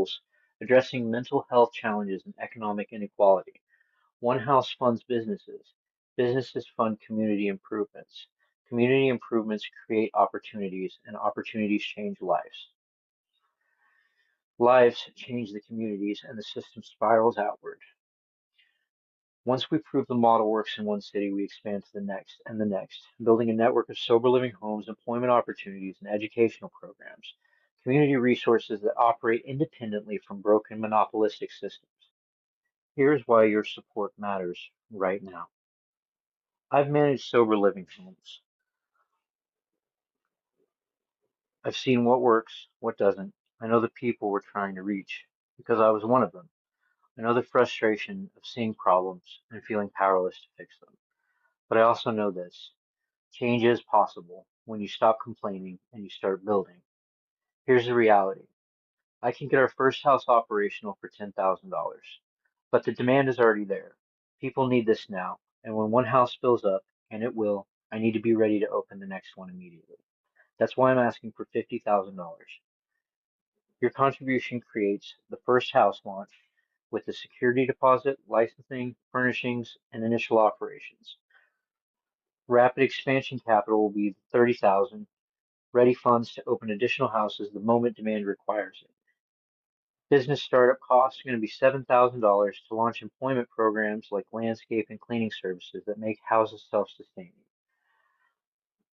schools, addressing mental health challenges and economic inequality. One house funds businesses. Businesses fund community improvements. Community improvements create opportunities, and opportunities change lives. Lives change the communities, and the system spirals outward. Once we prove the model works in one city, we expand to the next and the next, building a network of sober living homes, employment opportunities, and educational programs, community resources that operate independently from broken monopolistic systems. Here's why your support matters right now. I've managed sober living homes. I've seen what works, what doesn't. I know the people we're trying to reach because I was one of them. I know the frustration of seeing problems and feeling powerless to fix them. But I also know this. Change is possible when you stop complaining and you start building. Here's the reality. I can get our first house operational for $10,000, but the demand is already there. People need this now, and when one house fills up, and it will, I need to be ready to open the next one immediately. That's why I'm asking for $50,000. Your contribution creates the first house launch with the security deposit, licensing, furnishings, and initial operations. Rapid expansion capital will be 30,000, ready funds to open additional houses the moment demand requires it. Business startup costs are going to be $7,000 to launch employment programs like landscape and cleaning services that make houses self-sustaining.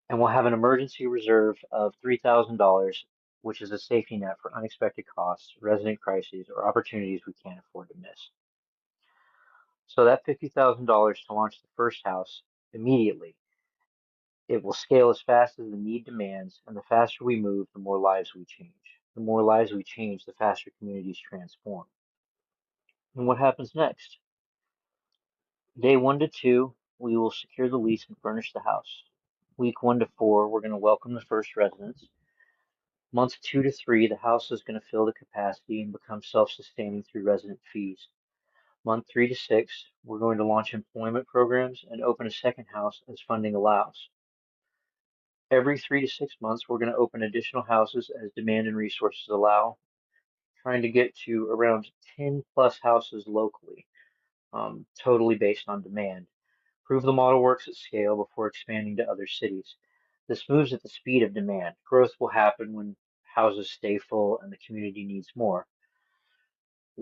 And we'll have an emergency reserve of $3,000, which is a safety net for unexpected costs, resident crises, or opportunities we can't afford to miss. So that $50,000 to launch the first house immediately. It will scale as fast as the need demands, and the faster we move, the more lives we change. The more lives we change, the faster communities transform. And what happens next? Day 1 to 2, we will secure the lease and furnish the house. Week 1 to 4, we're going to welcome the first residents. Month 2 to 3, the house is going to fill the capacity and become self-sustaining through resident fees. Month 3 to 6, we're going to launch employment programs and open a second house as funding allows. Every 3 to 6 months, we're going to open additional houses as demand and resources allow, trying to get to around 10 plus houses locally, totally based on demand. Prove the model works at scale before expanding to other cities. This moves at the speed of demand. Growth will happen when houses stay full and the community needs more.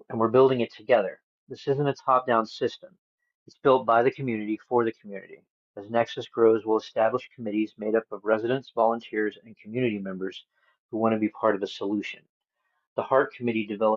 And we're building it together. This isn't a top-down system. It's built by the community for the community. As Nexus grows, we'll establish committees made up of residents, volunteers, and community members who want to be part of the solution. The Heart Committee